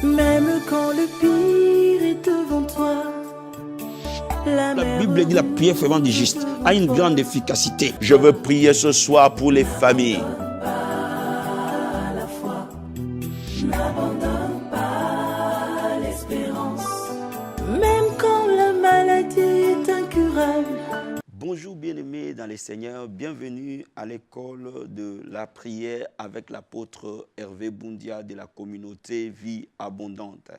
Même quand le pire est devant toi. La Bible dit la prière fervente du juste a une grande efficacité. Je veux prier ce soir pour les familles. À la foi, n'abandonne pas l'espérance. Même quand la maladie est incurable. Bonjour bien-aimés dans les Seigneurs, bienvenue à l'école de la prière avec l'apôtre Hervé Boundia de la communauté Vie Abondante.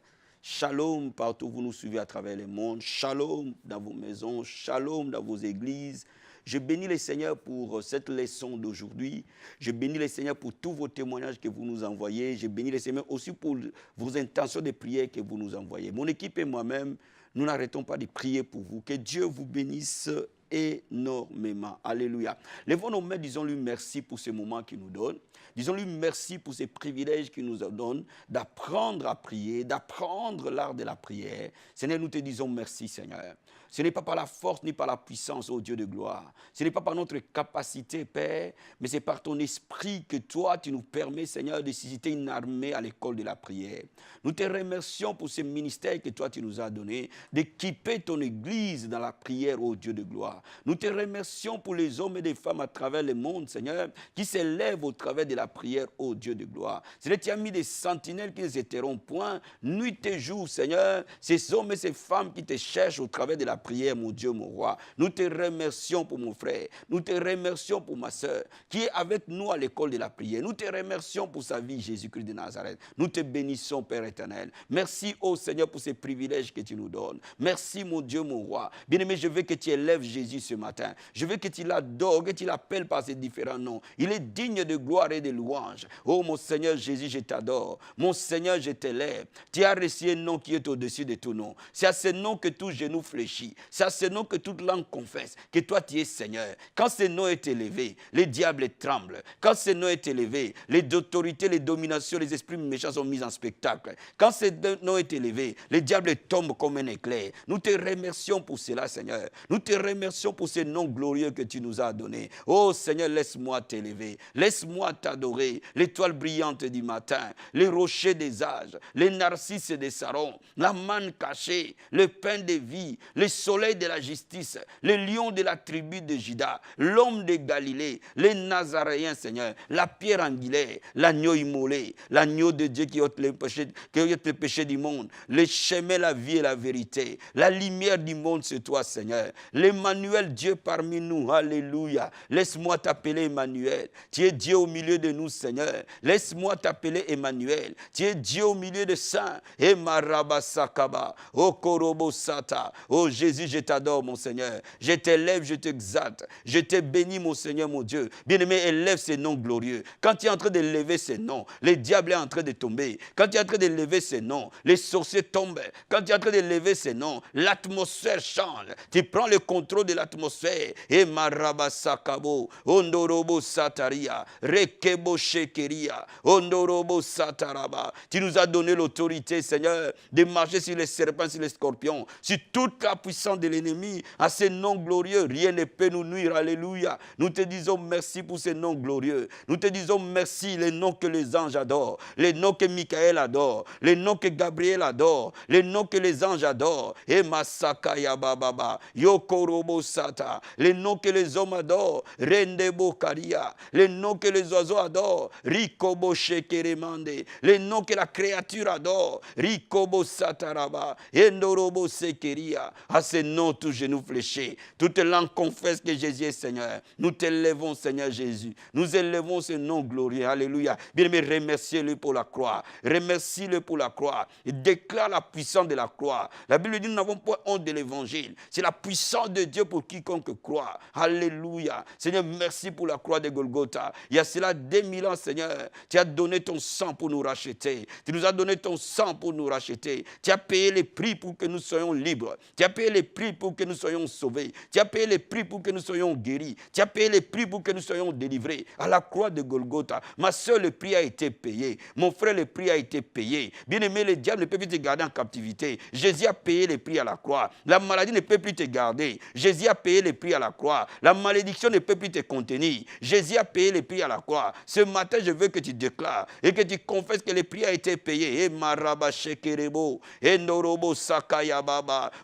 Shalom partout où vous nous suivez à travers le monde, shalom dans vos maisons, shalom dans vos églises. Je bénis les Seigneurs pour cette leçon d'aujourd'hui. Je bénis les Seigneurs pour tous vos témoignages que vous nous envoyez. Je bénis les Seigneurs aussi pour vos intentions de prière que vous nous envoyez. Mon équipe et moi-même, nous n'arrêtons pas de prier pour vous. Que Dieu vous bénisse énormément. Alléluia. Lèvons nos mains, disons-lui merci pour ce moment qu'il nous donne. Disons-lui merci pour ces privilèges qu'il nous donne d'apprendre à prier, d'apprendre l'art de la prière. Seigneur, nous te disons merci, Seigneur. Ce n'est pas par la force ni par la puissance, ô Dieu de gloire. Ce n'est pas par notre capacité, Père, mais c'est par ton esprit que toi, tu nous permets, Seigneur, de susciter une armée à l'école de la prière. Nous te remercions pour ce ministère que toi, tu nous as donné, d'équiper ton Église dans la prière, ô Dieu de gloire. Nous te remercions pour les hommes et les femmes à travers le monde, Seigneur, qui s'élèvent au travers de la prière, ô Dieu de gloire. Seigneur, tu as mis des sentinelles qui ne s'éteindront point, nuit et jour, Seigneur, ces hommes et ces femmes qui te cherchent au travers de la prière, mon Dieu, mon roi. Nous te remercions pour mon frère, nous te remercions pour ma soeur, qui est avec nous à l'école de la prière. Nous te remercions pour sa vie, Jésus-Christ de Nazareth. Nous te bénissons, Père éternel. Merci, ô Seigneur, pour ces privilèges que tu nous donnes. Merci, mon Dieu, mon roi. Bien-aimé, je veux que tu élèves Jésus ce matin. Je veux que tu l'adores, que tu l'appelles par ses différents noms. Il est digne de gloire et de louange. Oh, mon Seigneur Jésus, je t'adore. Mon Seigneur, je t'élève. Tu as reçu un nom qui est au-dessus de tout nom. C'est à ce nom que tout genou fléchit. C'est à ce nom que toute langue confesse que toi, tu es Seigneur. Quand ce nom est élevé, les diables tremblent. Quand ce nom est élevé, les autorités, les dominations, les esprits méchants sont mis en spectacle. Quand ce nom est élevé, les diables tombent comme un éclair. Nous te remercions pour cela, Seigneur. Nous te remercions pour ce nom glorieux que tu nous as donné. Oh Seigneur, laisse-moi t'élever. Laisse-moi t'adorer. L'étoile brillante du matin, les rochers des âges, les narcisses des sarons, la manne cachée, le pain de vie, le soleil de la justice, le lion de la tribu de Juda, l'homme de Galilée, les Nazaréens, Seigneur, la pierre angulaire, l'agneau immolé, l'agneau de Dieu qui ôte le péché du monde, le chemin, la vie et la vérité, la lumière du monde, c'est toi, Seigneur. L'Emmanuel, Dieu parmi nous, alléluia. Laisse-moi t'appeler Emmanuel. Tu es Dieu au milieu de nous, Seigneur. Laisse-moi t'appeler Emmanuel. Tu es Dieu au milieu des saints. Emarabasakaba, O Korobo Sata. Oh Jésus, je t'adore, mon Seigneur. Je t'élève, je t'exalte. Je te bénis, mon Seigneur, mon Dieu. Bien-aimé, élève ces noms glorieux. Quand tu es en train de lever ces noms, les diables sont en train de tomber. Quand tu es en train de lever ces noms, les sorciers tombent. Quand tu es en train de lever ces noms, l'atmosphère change. Tu prends le contrôle de l'atmosphère. Et marabasakabo, ondorobo sataria, rekebo shekeria, ondorobo sataraba. Tu nous as donné l'autorité, Seigneur, de marcher sur les serpents, sur les scorpions, sur toute la puissance de l'ennemi. À ce nom glorieux, rien ne peut nous nuire. Alléluia. Nous te disons merci pour ce nom glorieux. Nous te disons merci, les noms que les anges adorent, les noms que Michael adore, les noms que Gabriel adore, les noms que les anges adorent. Et Masakaya Baba, Yokorobo Sata, les noms que les hommes adorent, Rendebo Karia, les noms que les oiseaux adorent, Rikobo Shekeremande, les noms que la créature adore, Rikobo Sataraba, Endorobo Sekeria. À ce nom, tout genou fléché, toute langue confesse que Jésus est Seigneur. Nous t'élèvons, Seigneur Jésus. Nous élevons ce nom glorieux. Alléluia. Bien-aimé, remerciez-le pour la croix. Remercie-le pour la croix. Et déclare la puissance de la croix. La Bible dit, nous n'avons pas honte de l'évangile. C'est la puissance de Dieu pour quiconque croit. Alléluia. Seigneur, merci pour la croix de Golgotha. Il y a cela 2000 ans, Seigneur. Tu as donné ton sang pour nous racheter. Tu nous as donné ton sang pour nous racheter. Tu as payé les prix pour que nous soyons libres. Tu as payé les prix pour que nous soyons sauvés. Tu as payé les prix pour que nous soyons guéris. Tu as payé les prix pour que nous soyons délivrés. À la croix de Golgotha, ma soeur, le prix a été payé. Mon frère, le prix a été payé. Bien-aimé, les diables ne peuvent plus te garder en captivité. Jésus a payé les prix à la croix. La maladie ne peut plus te garder. Jésus Jésus a payé le prix à la croix. La malédiction ne peut plus te contenir. Jésus a payé le prix à la croix. Ce matin, je veux que tu déclares et que tu confesses que le prix a été payé.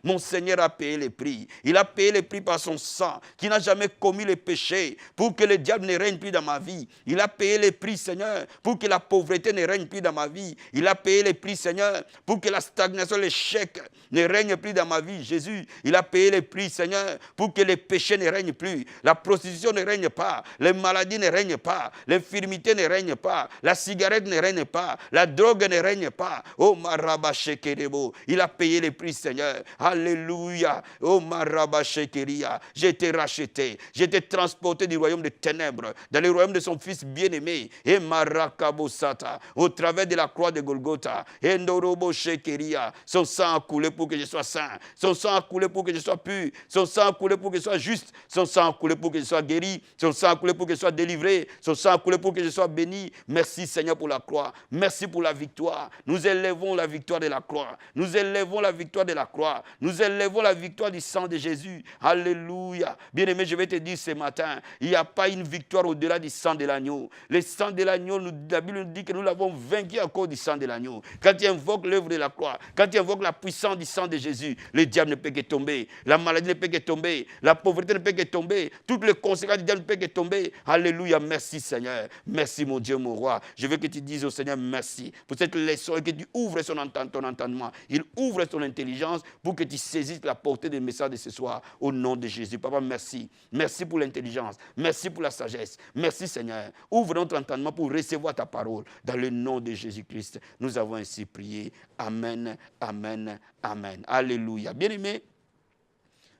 Mon Seigneur a payé le prix. Il a payé le prix par son sang, qui n'a jamais commis le péché, pour que le diable ne règne plus dans ma vie. Il a payé le prix, Seigneur, pour que la pauvreté ne règne plus dans ma vie. Il a payé le prix, Seigneur, pour que la stagnation, l'échec ne règne plus dans ma vie. Jésus, il a payé le prix, Seigneur, pour que les péchés ne règnent plus. La prostitution ne règne pas. Les maladies ne règnent pas. L'infirmité ne règne pas. La cigarette ne règne pas. La drogue ne règne pas. Oh, Marabachekerebo. Il a payé le prix, Seigneur. Alléluia. Oh, Marabachekeria. J'ai été racheté. J'ai été transporté du royaume des ténèbres dans le royaume de son fils bien-aimé. Et Marakabosata. Au travers de la croix de Golgotha. Et Ndorobo Shekeria. Son sang a coulé pour que je sois saint. Son sang a coulé pour que je sois pur. Son sang a coulé pour que je sois juste. Son sang a coulé pour que je sois guéri. Son sang a coulé pour que je sois délivré. Son sang a coulé pour que je sois béni. Merci Seigneur pour la croix. Merci pour la victoire. Nous élevons la victoire de la croix. Nous élevons la victoire de la croix. Nous élevons la victoire du sang de Jésus. Alléluia. Bien-aimé, je vais te dire ce matin, il n'y a pas une victoire au-delà du sang de l'agneau. Le sang de l'agneau, la Bible nous dit que nous l'avons vaincu à cause du sang de l'agneau. Quand tu invoques l'œuvre de la croix, quand tu invoques la puissance du sang de Jésus, le diable ne peut que tomber. La maladie ne peut que tomber. La pauvreté ne peut que tomber. Toutes les conséquences du diable ne peuvent que tomber. Alléluia. Merci Seigneur. Merci mon Dieu, mon roi. Je veux que tu dises au Seigneur merci pour cette leçon et que tu ouvres ton entendement. Il ouvre ton intelligence pour que tu saisisses la portée des messages de ce soir au nom de Jésus. Papa, merci. Merci pour l'intelligence. Merci pour la sagesse. Merci Seigneur. Ouvre notre entendement pour recevoir ta parole. Dans le nom de Jésus-Christ, nous avons ainsi prié. Amen, amen, amen. Alléluia. Bien-aimés,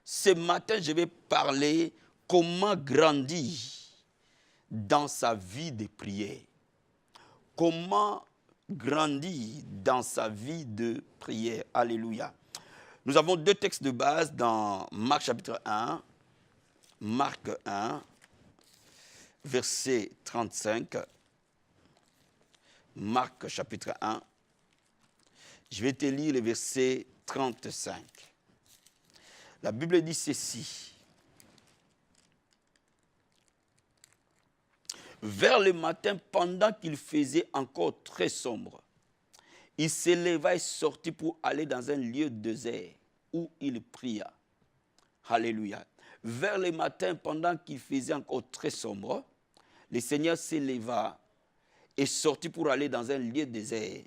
ce matin, je vais parler comment grandir dans sa vie de prière. Comment grandir dans sa vie de prière. Alléluia. Nous avons deux textes de base dans Marc chapitre 1. Marc 1, verset 35. Marc chapitre 1. Je vais te lire le verset 35. La Bible dit ceci. Vers le matin, pendant qu'il faisait encore très sombre, il s'éleva et sortit pour aller dans un lieu désert où il pria. Alléluia. Vers le matin, pendant qu'il faisait encore très sombre, le Seigneur s'éleva et sortit pour aller dans un lieu désert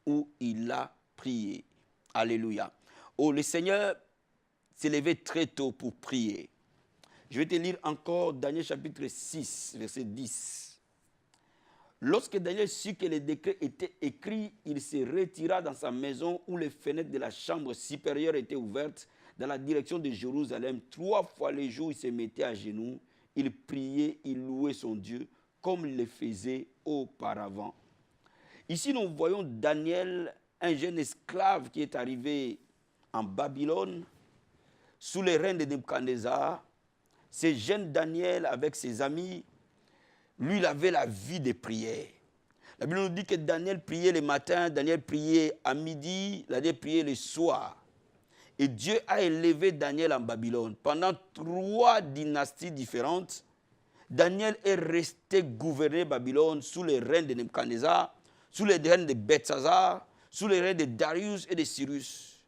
où il a prié. Alléluia. Oh, le Seigneur s'est levé très tôt pour prier. Je vais te lire encore Daniel chapitre 6, verset 10. Lorsque Daniel sut que le décret était écrit, il se retira dans sa maison où les fenêtres de la chambre supérieure étaient ouvertes dans la direction de Jérusalem. 3 fois le jour, il se mettait à genoux, il priait, il louait son Dieu comme il le faisait auparavant. Ici, nous voyons Daniel, un jeune esclave qui est arrivé en Babylone sous les règne de Nebuchadnezzar. Ce jeune Daniel, avec ses amis, lui, il avait la vie de prière. La Bible nous dit que Daniel priait le matin, Daniel priait à midi, Daniel priait le soir. Et Dieu a élevé Daniel en Babylone. Pendant 3 dynasties différentes, Daniel est resté gouverner Babylone sous les règne de Nebuchadnezzar, sous les règne de Belshazzar, sous les règne de Darius et de Cyrus.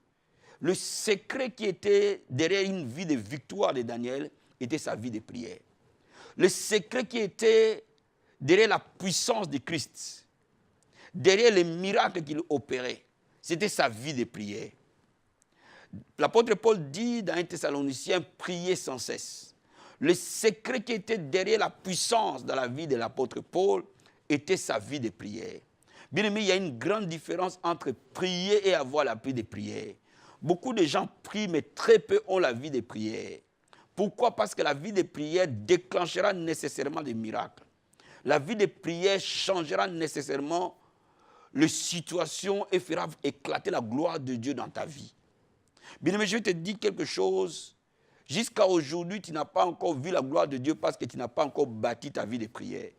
Le secret qui était derrière une vie de victoire de Daniel était sa vie de prière. Le secret qui était derrière la puissance de Christ, derrière les miracles qu'il opérait, c'était sa vie de prière. L'apôtre Paul dit dans 1 Thessaloniciens, priez sans cesse. Le secret qui était derrière la puissance dans la vie de l'apôtre Paul était sa vie de prière. Bien aimé, il y a une grande différence entre prier et avoir la vie de prière. Beaucoup de gens prient, mais très peu ont la vie de prière. Pourquoi? Parce que la vie de prière déclenchera nécessairement des miracles. La vie de prière changera nécessairement les situations et fera éclater la gloire de Dieu dans ta vie. Bien aimé, je vais te dire quelque chose. Jusqu'à aujourd'hui, tu n'as pas encore vu la gloire de Dieu parce que tu n'as pas encore bâti ta vie de prière.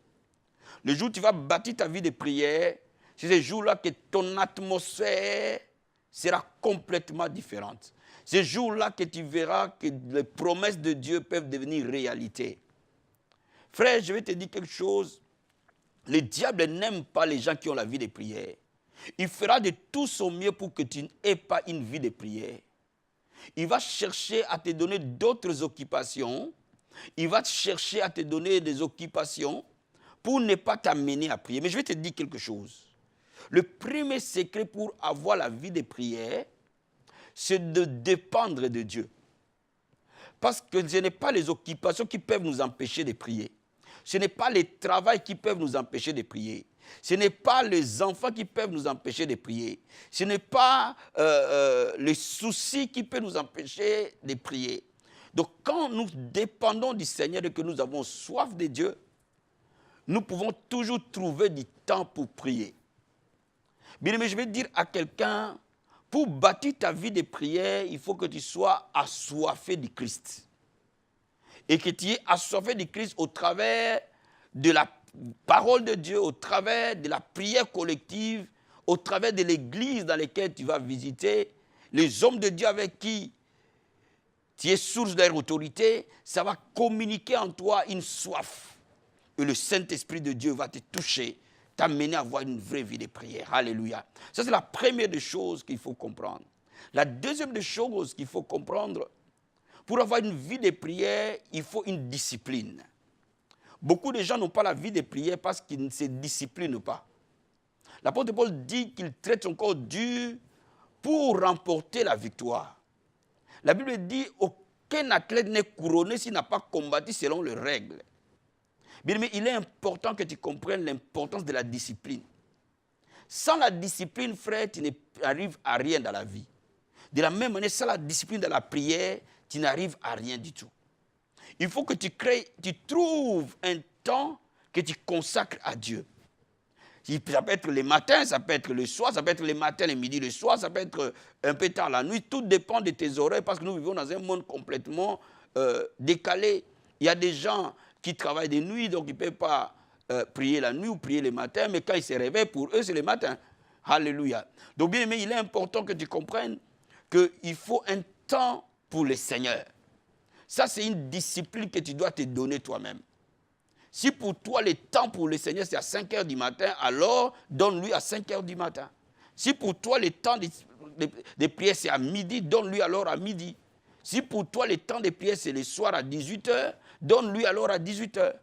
Le jour où tu vas bâtir ta vie de prière, c'est ce jour-là que ton atmosphère sera complètement différente. Ce jour-là que tu verras que les promesses de Dieu peuvent devenir réalité. Frère, je vais te dire quelque chose. Le diable n'aime pas les gens qui ont la vie de prière. Il fera de tout son mieux pour que tu n'aies pas une vie de prière. Il va chercher à te donner d'autres occupations. Il va chercher à te donner des occupations pour ne pas t'amener à prier. Mais je vais te dire quelque chose. Le premier secret pour avoir la vie de prière, c'est de dépendre de Dieu. Parce que ce n'est pas les occupations qui peuvent nous empêcher de prier. Ce n'est pas les travails qui peuvent nous empêcher de prier. Ce n'est pas les enfants qui peuvent nous empêcher de prier. Ce n'est pas les soucis qui peuvent nous empêcher de prier. Donc quand nous dépendons du Seigneur et que nous avons soif de Dieu, nous pouvons toujours trouver du temps pour prier. Bien, mais je vais dire à quelqu'un, pour bâtir ta vie de prière, il faut que tu sois assoiffé du Christ. Et que tu es assoiffé du Christ au travers de la parole de Dieu, au travers de la prière collective, au travers de l'église dans laquelle tu vas visiter, les hommes de Dieu avec qui tu es source de leur autorité, ça va communiquer en toi une soif. Et le Saint-Esprit de Dieu va te toucher, t'amener à avoir une vraie vie de prière. Alléluia. Ça, c'est la première des choses qu'il faut comprendre. La deuxième des choses qu'il faut comprendre, pour avoir une vie de prière, il faut une discipline. Beaucoup de gens n'ont pas la vie de prière parce qu'ils ne se disciplinent pas. L'apôtre Paul dit qu'il traite son corps dur pour remporter la victoire. La Bible dit aucun athlète n'est couronné s'il n'a pas combattu selon les règles. Bien, mais il est important que tu comprennes l'importance de la discipline. Sans la discipline, frère, tu n'arrives à rien dans la vie. De la même manière, sans la discipline de la prière, tu n'arrives à rien du tout. Il faut que tu trouves un temps que tu consacres à Dieu. Ça peut être le matin, ça peut être le soir, ça peut être le matin, le midi, le soir, ça peut être un peu tard la nuit. Tout dépend de tes oreilles parce que nous vivons dans un monde complètement décalé. Il y a des gens qui travaillent de nuit, donc ils ne peuvent pas prier la nuit ou prier le matin, mais quand ils se réveillent, pour eux, c'est le matin. Alléluia. Donc bien aimé, il est important que tu comprennes qu'il faut un temps pour le Seigneur. Ça, c'est une discipline que tu dois te donner toi-même. Si pour toi, le temps pour le Seigneur, c'est à 5 heures du matin, alors donne-lui à 5 heures du matin. Si pour toi, le temps de prière, c'est à midi, donne-lui alors à midi. Si pour toi, le temps de prière, c'est le soir à 18 heures, donne-lui alors à 18 heures.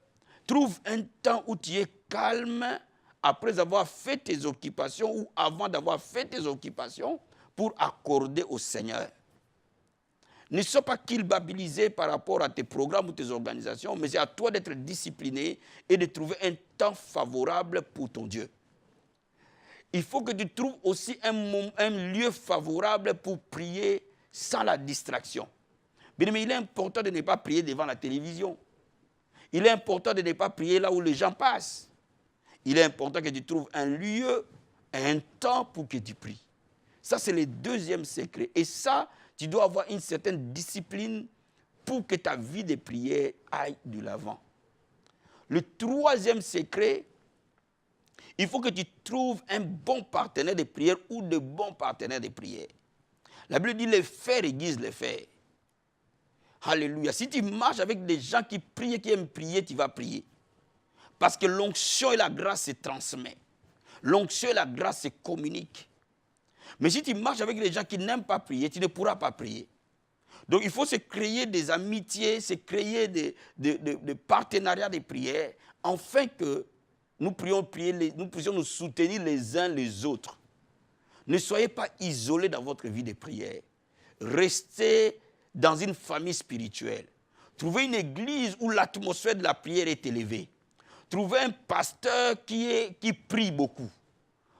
Trouve un temps où tu es calme après avoir fait tes occupations ou avant d'avoir fait tes occupations pour accorder au Seigneur. Ne sois pas culpabilisé par rapport à tes programmes ou tes organisations, mais c'est à toi d'être discipliné et de trouver un temps favorable pour ton Dieu. Il faut que tu trouves aussi un lieu favorable pour prier sans la distraction. Bien, mais il est important de ne pas prier devant la télévision. Il est important de ne pas prier là où les gens passent. Il est important que tu trouves un lieu, un temps pour que tu pries. Ça, c'est le deuxième secret. Et ça, tu dois avoir une certaine discipline pour que ta vie de prière aille de l'avant. Le troisième secret, il faut que tu trouves un bon partenaire de prière ou de bons partenaires de prière. La Bible dit les faire aiguisent les faire. Alléluia. Si tu marches avec des gens qui prient et qui aiment prier, tu vas prier. Parce que l'onction et la grâce se transmettent. L'onction et la grâce se communiquent. Mais si tu marches avec des gens qui n'aiment pas prier, tu ne pourras pas prier. Donc il faut se créer des amitiés, se créer des partenariats de prière, afin que nous puissions nous soutenir les uns les autres. Ne soyez pas isolés dans votre vie de prière. Restez dans une famille spirituelle. Trouvez une église où l'atmosphère de la prière est élevée. Trouvez un pasteur qui prie beaucoup.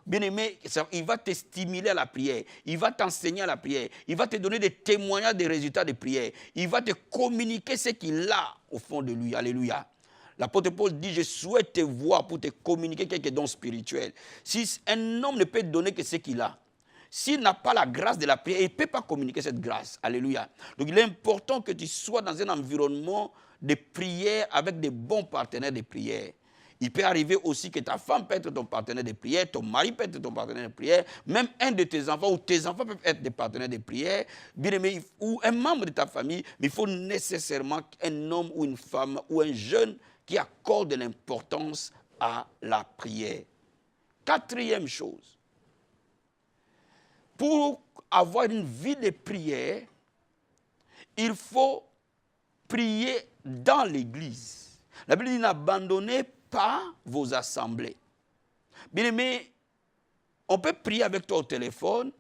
Bien-aimé, il va te stimuler à la prière. Il va t'enseigner à la prière. Il va te donner des témoignages des résultats de prière. Il va te communiquer ce qu'il a au fond de lui. Alléluia. L'apôtre Paul dit, je souhaite te voir pour te communiquer quelques dons spirituels. Si un homme ne peut te donner que ce qu'il a, s'il n'a pas la grâce de la prière, il ne peut pas communiquer cette grâce. Alléluia. Donc il est important que tu sois dans un environnement de prière avec des bons partenaires de prière. Il peut arriver aussi que ta femme peut être ton partenaire de prière, ton mari peut être ton partenaire de prière, même un de tes enfants ou tes enfants peuvent être des partenaires de prière, bien aimé, ou un membre de ta famille, mais il faut nécessairement un homme ou une femme ou un jeune qui accorde de l'importance à la prière. Quatrième chose, pour avoir une vie de prière, il faut prier dans l'église. La Bible dit n'abandonnez pas vos assemblées. Bien aimé, on peut prier avec toi au téléphone,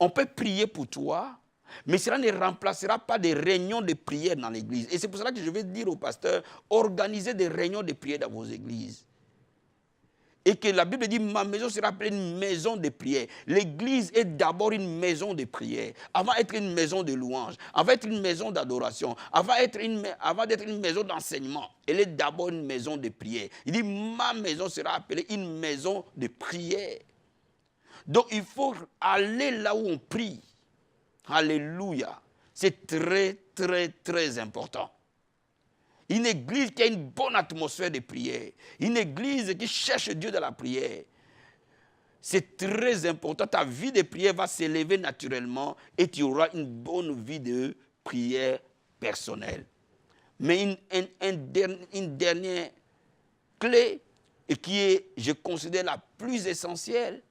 on peut prier pour toi, mais cela ne remplacera pas des réunions de prière dans l'église. Et c'est pour cela que je vais dire aux pasteurs, organisez des réunions de prière dans vos églises. Et que la Bible dit, ma maison sera appelée une maison de prière. L'église est d'abord une maison de prière. Avant d'être une maison de louange, avant d'être une maison d'adoration, avant d'être une maison d'enseignement, elle est d'abord une maison de prière. Il dit, ma maison sera appelée une maison de prière. Donc il faut aller là où on prie. Alléluia. C'est très, très, très important. Une église qui a une bonne atmosphère de prière. Une église qui cherche Dieu dans la prière. C'est très important. Ta vie de prière va s'élever naturellement et tu auras une bonne vie de prière personnelle. Mais une dernière clé, et qui est, je considère, la plus essentielle,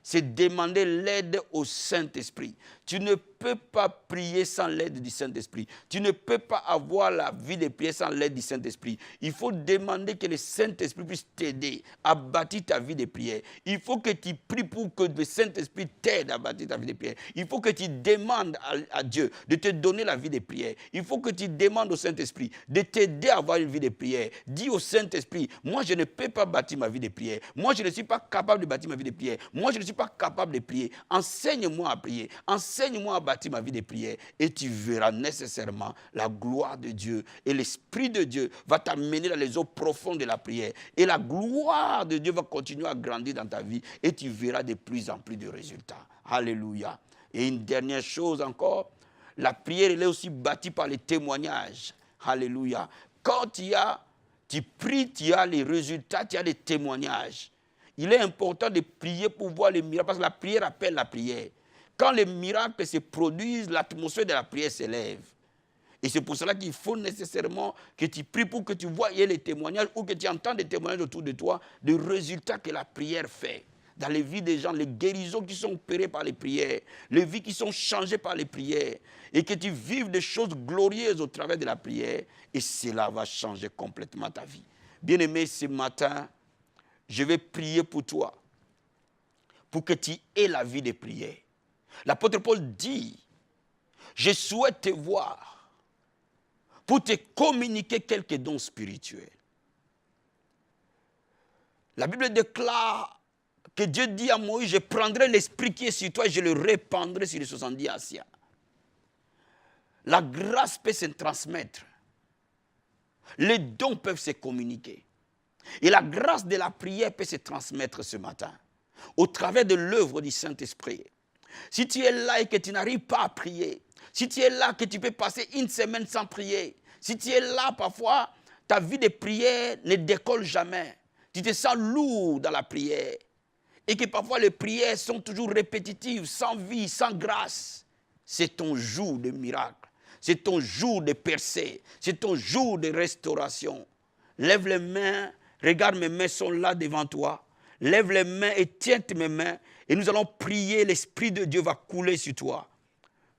c'est demander l'aide au Saint-Esprit. Tu ne peux pas prier sans l'aide du Saint-Esprit. Tu ne peux pas avoir la vie de prière sans l'aide du Saint-Esprit. Il faut demander que le Saint-Esprit puisse t'aider à bâtir ta vie de prière. Il faut que tu pries pour que le Saint-Esprit t'aide à bâtir ta vie de prière. Il faut que tu demandes à Dieu de te donner la vie de prière. Il faut que tu demandes au Saint-Esprit de t'aider à avoir une vie de prière. Dis au Saint-Esprit, moi je ne peux pas bâtir ma vie de prière. Moi je ne suis pas capable de bâtir ma vie de prière. Moi je ne suis pas capable de prier. Enseigne-moi à prier. Enseigne-moi à bâtir ma vie de prière. Et tu verras nécessairement la gloire de Dieu. Et l'Esprit de Dieu va t'amener dans les eaux profondes de la prière. Et la gloire de Dieu va continuer à grandir dans ta vie. Et tu verras de plus en plus de résultats. Alléluia. Et une dernière chose encore, la prière elle est aussi bâtie par les témoignages. Alléluia. Quand tu pries, tu as les résultats, tu as les témoignages. Il est important de prier pour voir les miracles, parce que la prière appelle la prière. Quand les miracles se produisent, l'atmosphère de la prière s'élève. Et c'est pour cela qu'il faut nécessairement que tu pries pour que tu vois les témoignages ou que tu entends des témoignages autour de toi, des résultats que la prière fait. Dans les vies des gens, les guérisons qui sont opérées par les prières, les vies qui sont changées par les prières, et que tu vives des choses glorieuses au travers de la prière, et cela va changer complètement ta vie. Bien-aimé, ce matin, je vais prier pour toi, pour que tu aies la vie de prière. L'apôtre Paul dit, je souhaite te voir pour te communiquer quelques dons spirituels. La Bible déclare que Dieu dit à Moïse, je prendrai l'esprit qui est sur toi et je le répandrai sur les 70 anciens. La grâce peut se transmettre. Les dons peuvent se communiquer. Et la grâce de la prière peut se transmettre ce matin au travers de l'œuvre du Saint-Esprit. Si tu es là et que tu n'arrives pas à prier, si tu es là que tu peux passer une semaine sans prier, si tu es là parfois, ta vie de prière ne décolle jamais, tu te sens lourd dans la prière et que parfois les prières sont toujours répétitives, sans vie, sans grâce, c'est ton jour de miracle, c'est ton jour de percée, c'est ton jour de restauration. Lève les mains, regarde mes mains sont là devant toi. Lève les mains et tiens mes mains et nous allons prier, l'Esprit de Dieu va couler sur toi.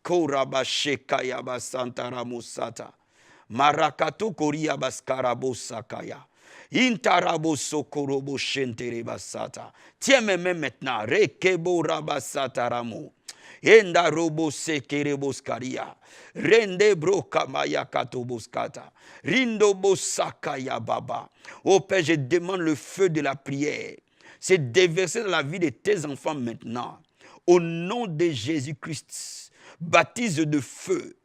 Korabashekaya santaramusata. Marakato koriabaskarabosakaya. Intarabosokorobo shenterebasata. Tiens mes mains maintenant. Rekebo rabasataramo. Enda robo sekereboskaria. Rende brokamaya katoboskata. Rindo bosakaya baba. Oh Père, je demande le feu de la prière. C'est déversé dans la vie de tes enfants maintenant. Au nom de Jésus-Christ, baptise de feu,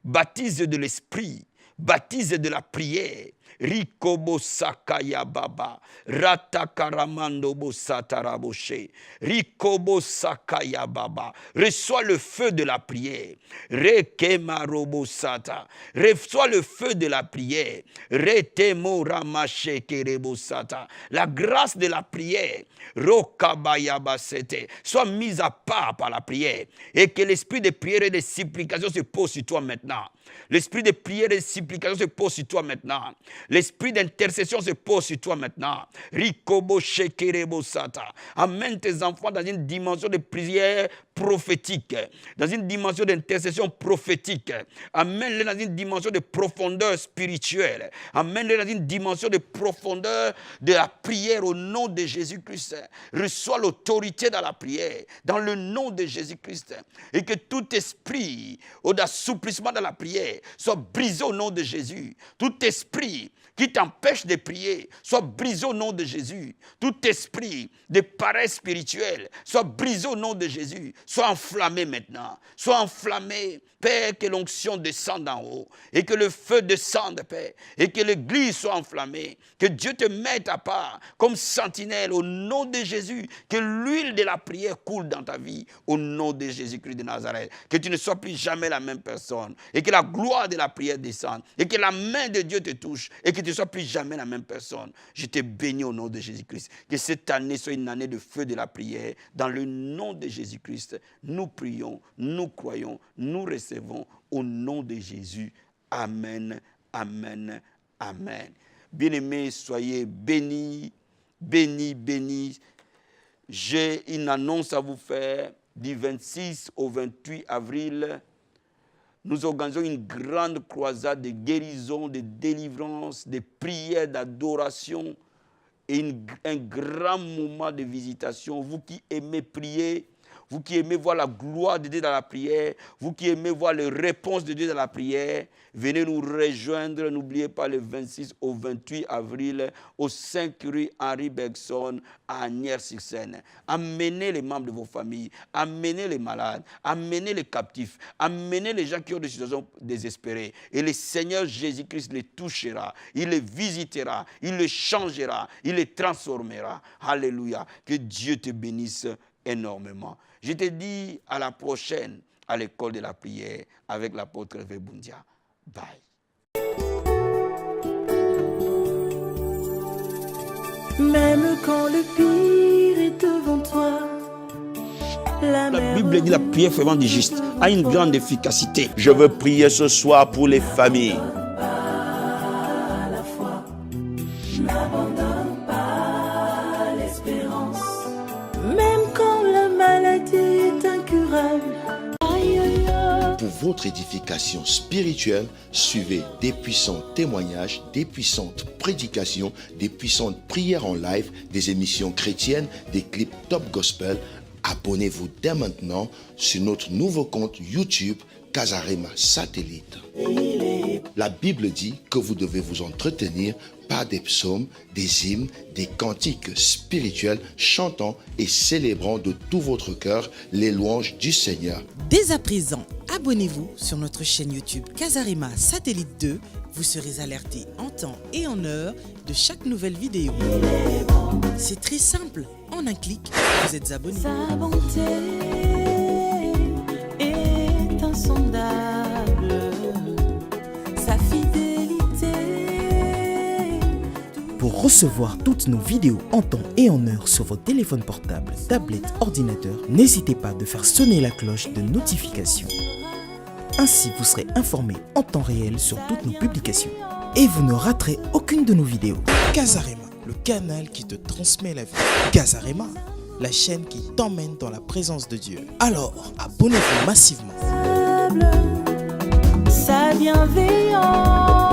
baptise de l'esprit, baptise de la prière. Rikobo sakaya baba. Ratakaramando bosataraboshe. Rikobo sakaya baba. Reçois le feu de la prière. Rekemarobo sata. Reçois le feu de la prière. Retemo ramache kerebo sata. La grâce de la prière. Rokabayaba sete. Sois mise à part par la prière. Et que l'esprit de prière et de supplication se pose sur toi maintenant. L'esprit de prière et de supplication se pose sur toi maintenant. L'esprit d'intercession se pose sur toi maintenant. Rikobo shekerebo sata. Amène tes enfants dans une dimension de prière prophétique, dans une dimension d'intercession prophétique. Amène-les dans une dimension de profondeur spirituelle. Amène-les dans une dimension de profondeur de la prière au nom de Jésus-Christ. Reçois l'autorité dans la prière, dans le nom de Jésus-Christ. Et que tout esprit d'assouplissement dans la prière soit brisé au nom de Jésus. Tout esprit qui t'empêche de prier soit brisé au nom de Jésus. Tout esprit de paresse spirituelle soit brisé au nom de Jésus. Sois enflammé maintenant. Sois enflammé, Père, que l'onction descende en haut et que le feu descende, Père, et que l'église soit enflammée. Que Dieu te mette à part comme sentinelle au nom de Jésus. Que l'huile de la prière coule dans ta vie au nom de Jésus-Christ de Nazareth. Que tu ne sois plus jamais la même personne et que la gloire de la prière descende et que la main de Dieu te touche et que tu ne sois plus jamais la même personne. Je te bénis au nom de Jésus-Christ. Que cette année soit une année de feu de la prière. Dans le nom de Jésus-Christ, nous prions, nous croyons, nous recevons au nom de Jésus. Amen, amen, amen. Bien-aimés, soyez bénis, bénis, bénis. J'ai une annonce à vous faire du 26 au 28 avril. Nous organisons une grande croisade de guérison, de délivrance, de prière, d'adoration et un grand moment de visitation. Vous qui aimez prier, vous qui aimez voir la gloire de Dieu dans la prière, vous qui aimez voir les réponses de Dieu dans la prière, venez nous rejoindre, n'oubliez pas, le 26 au 28 avril, au 5 rue Henri Bergson, à Agnières-sur-Seine. Amenez les membres de vos familles, amenez les malades, amenez les captifs, amenez les gens qui ont des situations désespérées. Et le Seigneur Jésus-Christ les touchera, il les visitera, il les changera, il les transformera. Alléluia. Que Dieu te bénisse énormément. Je te dis à la prochaine à l'école de la prière avec l'apôtre Hervé Boundia. Bye. Même quand le pire est devant toi, la Bible dit la prière fervente du juste a une grande efficacité. Je veux prier ce soir pour les familles. à la foi, n'abandonne pas l'espérance. Même quand la maladie est incurable. Aïe, aïe, aïe. Pour votre édification spirituelle, suivez des puissants témoignages, des puissantes prédications, des puissantes prières en live, des émissions chrétiennes, des clips top gospel. Abonnez-vous dès maintenant sur notre nouveau compte YouTube Casarema Satellite. La Bible dit que vous devez vous entretenir par des psaumes, des hymnes, des cantiques spirituels, chantant et célébrant de tout votre cœur les louanges du Seigneur. Dès à présent, abonnez-vous sur notre chaîne YouTube Casarema Satellite 2. Vous serez alerté en temps et en heure de chaque nouvelle vidéo. C'est très simple. En un clic, vous êtes abonné. Sa bonté est insondable, sa fidélité. Pour recevoir toutes nos vidéos en temps et en heure sur votre téléphone portable, tablette, ordinateur, n'hésitez pas de faire sonner la cloche de notification. Ainsi, vous serez informé en temps réel sur toutes nos publications. Et vous ne raterez aucune de nos vidéos. Casarema, le canal qui te transmet la vie. Casarema, la chaîne qui t'emmène dans la présence de Dieu. Alors, abonnez-vous massivement. Sa bienveillance.